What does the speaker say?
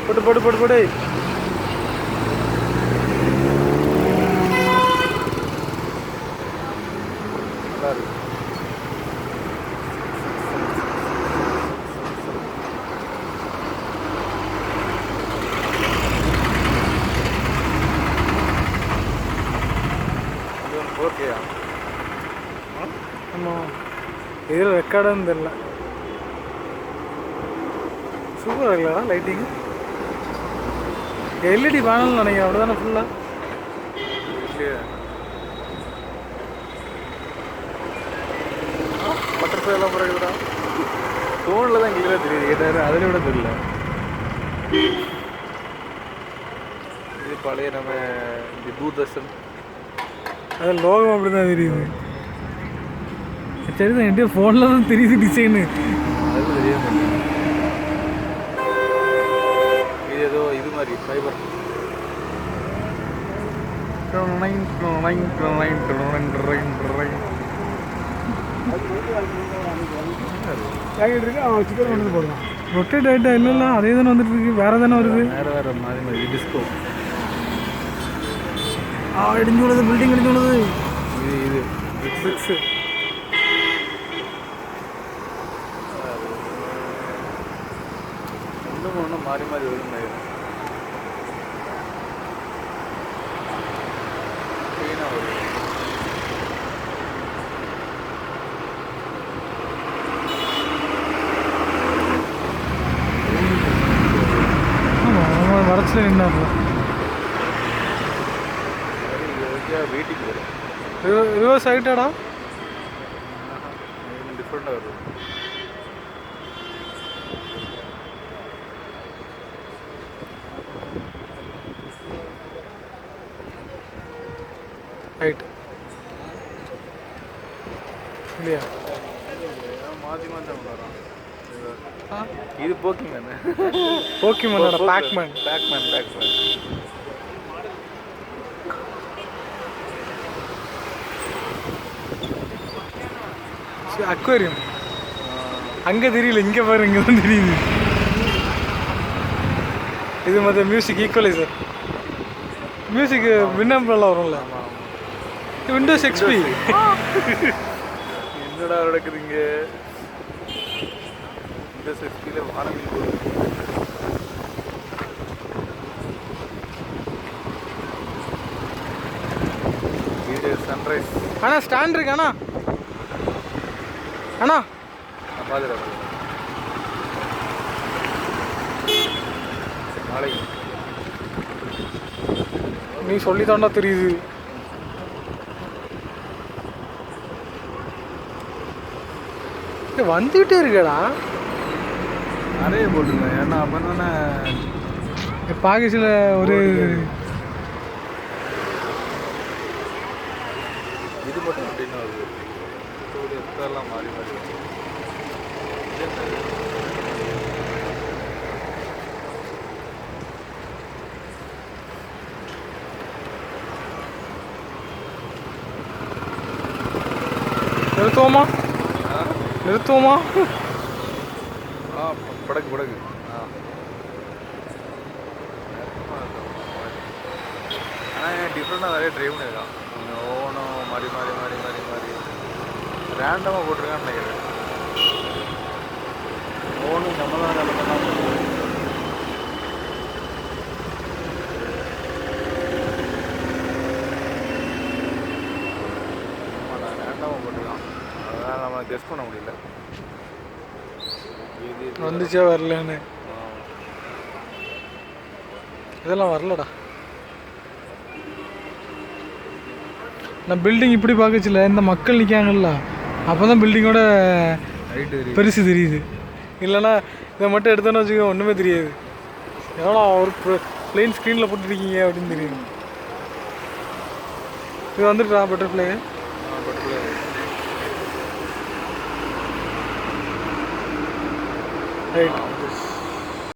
போட்டு போட்டு போட்டு போட்டு நல்லா இருக்கு. இது ஒன்று 4K ஆமாம், இதில் ரெக்கார்டுன்னு தெரியல. சூப்பராக இருக்குல்லடா லைட்டிங். எல்இடி பேனல் நினைக்கிறேன், அப்படி தானே ஃபுல்லாக. பட்டர்ஃப்ளை எல்லாம் பிறகுடா ஃபோனில் தான் கிளியராக தெரியுது, கேட்டாரு அதில் விட தெரியல. இது பழைய நம்ம இந்த தூர்தர்ஷன், அது லோகம் அப்படி தான் தெரியுது. சரி தான், என்கிட்ட ஃபோனில் தான் தெரியுது டிசைனு, அது தெரியாது. இது ஏதோ இது மாதிரி ஃபைபர். ரொட்டேட் ஆகிட்டா இல்லைல்ல, அதே தானே வந்துட்டு இருக்கு, வேற தானே வருது. வேறு வேறு மாதிரி மாதிரி டிஸ்கோ. இடிஞ்சு விழுது, பில்டிங் இடிஞ்சு விழுது. இது பிக்ஸு ஒன்றும் ஒன்றும் மாறி மாறி வரும். க்ளீனாக வரும். வரச்சில் நின்னார்ல வெயிட்டிங் வரும். ரிவர்ஸ் ஆகிட்டாடா, டிஃப்ரெண்டாக வரும். ரைட் இல்லையா, மாற்றி மாற்றி வரான். இது போக்கிமேன், போக்கிமேனோட பேக்மேன். அக்வேரியம் அங்கே தெரியல, இங்கே பாரு, இங்கே தான் தெரியுது. இது மற்ற மியூசிக் ஈக்குவலைசர், மியூசிக் விண்ணப்பெல்லாம் வரும்ல. விண்டோஸ் XP என்னடா நடக்குதுங்க. விண்டோஸ் XPல வானவில் போகுது. இது சன்ரைஸ். அண்ணா ஸ்டாண்ட் இருக்கு அண்ணா, அண்ணா பார்த்துட்டு நாளைக்கு நீ சொல்லி தாண்டா தெரியுது. வந்துகிட்டே இருக்கடா, நிறைய போட்டுருங்க. ஏன்னா அப்போ தானே பாகிஸ்ல ஒரு இது மட்டும் அப்படின்னா வருது. எல்லாம் மாறி மாறி நிறுத்துவோமா நிறுத்துவோமா? படகு படகு. ஆனால் டிஃப்ரெண்டாக நிறைய ட்ரைவ் பண்ணியிருக்கான். ஓனும் மாறி மாறி மாறி மாறி மாறி ரேண்டமாக போட்டிருக்கான்னு நினைக்கிறேன். ஓனும் நம்ம தான் கலப்பெல்லாம் ரேண்டமாக போட்டிருக்கான். அதனால் நம்ம கெஸ் பண்ண முடியல வந்துச்சா வரலன்னு. இதெல்லாம் வரலடா. நான் பில்டிங் இப்படி பார்க்கச்சில்ல, இந்த மக்கள் நிற்காங்கல்ல, அப்போ தான் பில்டிங்கோட பெருசு தெரியுது. இல்லைன்னா இதை மட்டும் எடுத்தோன்னு வச்சுக்கோ ஒன்றுமே தெரியாது. எவ்வளோ ஒரு பிளெயின் ஸ்க்ரீனில் போட்டுருக்கீங்க அப்படின்னு தெரியும். இது வந்துட்டுடா பட்டர்ஃப்ளை. ரைட்